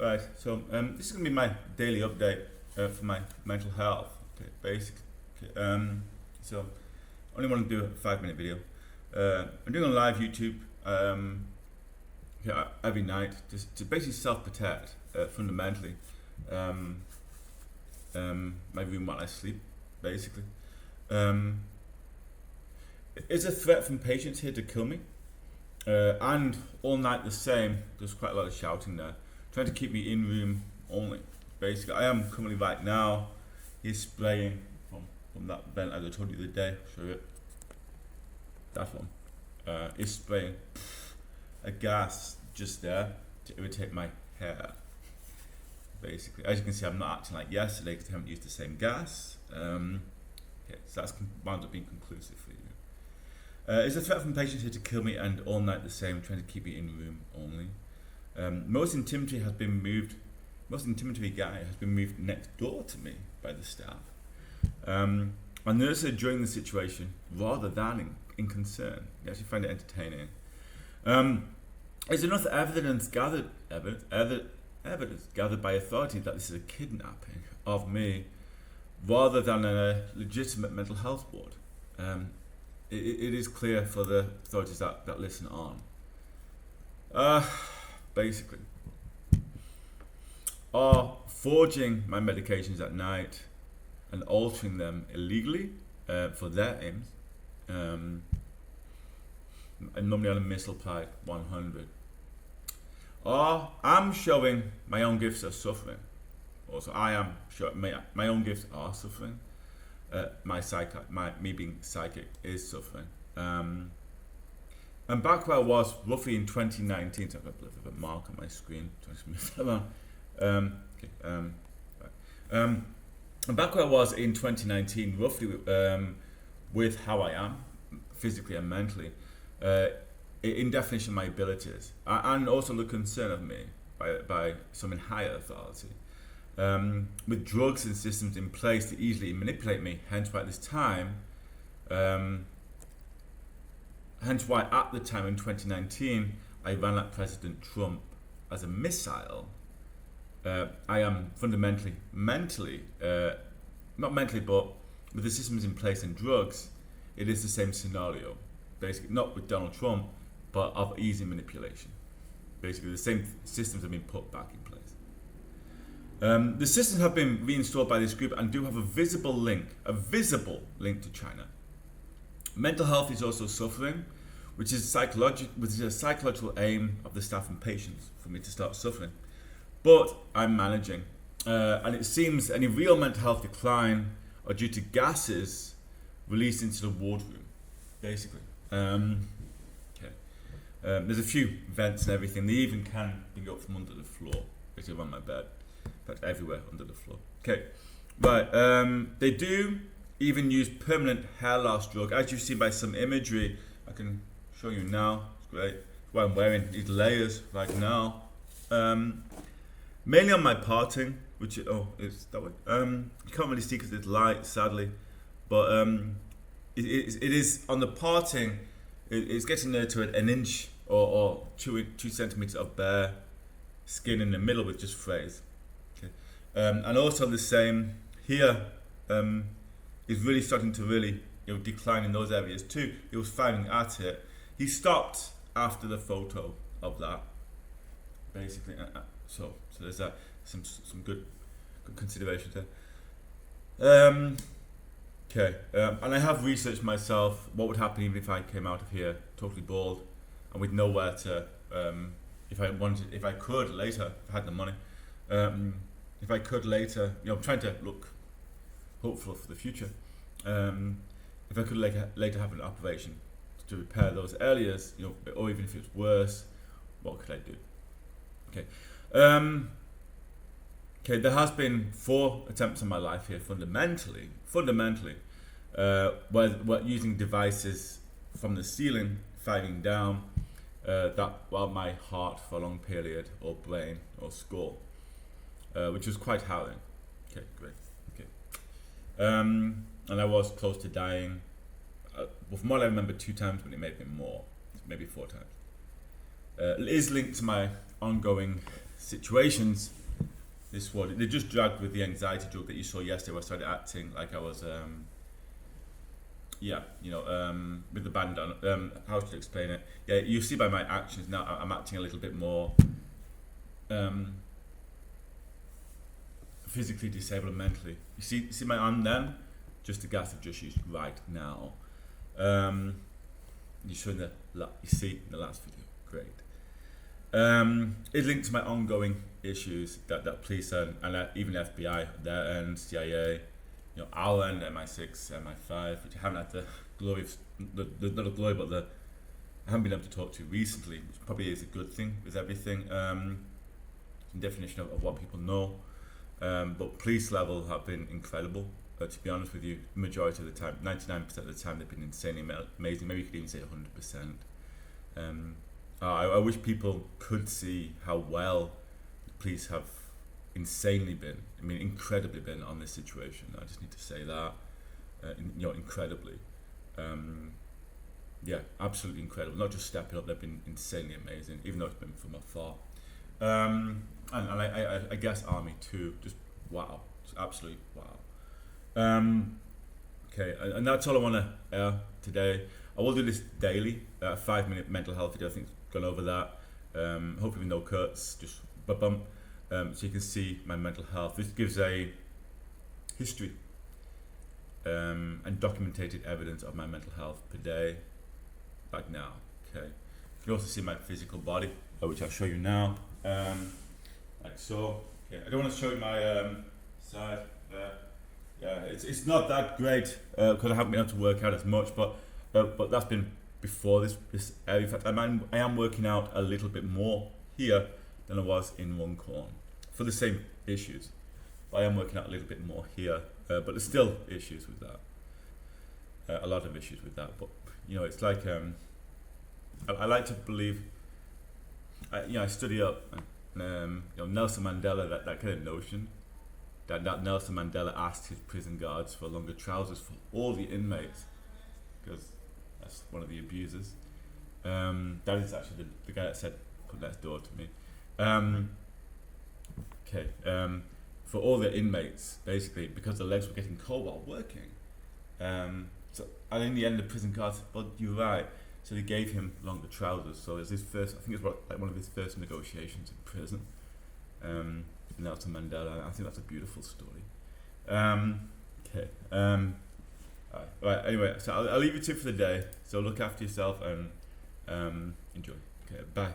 Right, so this is going to be my daily update for my mental health. Okay, basically. Okay, so I only want to do a 5-minute video. I'm doing a live YouTube every night to basically self-protect fundamentally my room while I sleep, basically. Is a threat from patients here to kill me? And all night the same, there's quite a lot of shouting there, trying to keep me in room only. Basically, I am currently right now, he's spraying from that vent as I told you the other day, show it. That one. Is spraying a gas just there to irritate my hair. Basically, as you can see, I'm not acting like yesterday because I haven't used the same gas. Okay, so that's wound up being conclusive for you. Is a threat from patients here to kill me and all night the same, trying to keep me in room only. Most intimidatory guy has been moved next door to me by the staff. My nurse said during the situation, rather than in concern. You actually find it entertaining. Is enough evidence gathered by authority that this is a kidnapping of me, rather than a legitimate mental health board. It is clear for the authorities that listen on. Basically, are forging my medications at night and altering them illegally for their aims. I'm normally on a misapplied 100. Or I'm showing my own gifts are suffering. Also, I am showing my own gifts are suffering. Me being psychic is suffering. And back where I was roughly in 2019, so I've got a bit of a mark on my screen. And back where I was in 2019, roughly with how I am, physically and mentally, in definition of my abilities, and also the concern of me by some in higher authority. With drugs and systems in place to easily manipulate me, hence why at this time, hence why at the time in 2019, I ran at President Trump as a missile. I am fundamentally, not mentally, but with the systems in place and drugs, it is the same scenario. Basically, not with Donald Trump, but of easy manipulation. Basically, the same systems have been put back in place. The systems have been reinstalled by this group and do have a visible link to China. Mental health is also suffering, which is a psychological aim of the staff and patients for me to start suffering. But I'm managing, and it seems any real mental health decline are due to gases released into the wardroom, basically. There's a few vents and everything. They even can bring up from under the floor, basically around my bed. In fact, everywhere under the floor. Okay, right. They do even use permanent hair loss drug, as you see by some imagery. I can show you now. It's great. Why I'm wearing these layers right now. Mainly on my parting, which it's that way. You can't really see because it's light, sadly, but it is on the parting. It's getting there to an inch or 2 centimeters of bare skin in the middle with just frays. Okay. And also the same here is really starting to decline in those areas too. He was firing at it. He stopped after the photo of that, basically. So there's that. Some good considerations there. Okay, and I have researched myself what would happen even if I came out of here totally bald and with nowhere to, if I could later, if I had the money, if I could later, I'm trying to look hopeful for the future. If I could later have an operation to repair those areas, or even if it's worse, what could I do? Okay. Okay, there has been 4 attempts on my life here fundamentally, where using devices from the ceiling, firing down, my heart for a long period, or brain, or skull, which was quite harrowing. Okay, great. Okay. And I was close to dying. From what I remember, 2 times, but it may have been more, maybe 4 times. It is linked to my ongoing situations. This one, they just dragged with the anxiety drug that you saw yesterday, where I started acting like I was, with the band on. How should I explain it? Yeah, you see by my actions now, I'm acting a little bit more physically disabled and mentally. You see my arm then? Just the gas I've just used right now. You saw you see in the last video. Great. It linked to my ongoing issues that police and even FBI there and CIA, our end, MI6, MI5, which I haven't had the glory of, not the glory, but I haven't been able to talk to recently, which probably is a good thing with everything. Some definition of what people know. But police level have been incredible. To be honest with you, the majority of the time, 99% of the time, they've been insanely amazing. Maybe you could even say 100%. I wish people could see how well the police have incredibly been on this situation. I just need to say that, incredibly. Absolutely incredible. Not just stepping up, they've been insanely amazing, even though it's been from afar. And I guess Army too, just wow, just absolutely wow. Okay, and that's all I want to air today. I will do this daily, a 5-minute mental health video. I think I've gone over that. Hopefully no cuts, just bump. So you can see my mental health. This gives a history and documented evidence of my mental health per day, like now. Okay. You can also see my physical body, which I'll show you now, like so. Okay. I don't want to show you my side there. Yeah, it's not that great because I haven't been able to work out as much, but that's been before this area. In fact, I am working out a little bit more here than I was in Runcorn for the same issues. But I am working out a little bit more here, but there's still issues with that. A lot of issues with that, but it's like I like to believe. I study up Nelson Mandela, that kind of notion. That Nelson Mandela asked his prison guards for longer trousers for all the inmates, because that's one of the abusers. That is actually the guy that said, "Put next door to me." For all the inmates, basically, because their legs were getting cold while working. And in the end, the prison guards said, "Well, you're right." So they gave him longer trousers. So it's his first. I think it's like one of his first negotiations in prison. Nelson Mandela. I think that's a beautiful story. Okay. Right. Anyway, so I'll leave you to for the day. So look after yourself and enjoy. Okay. Bye.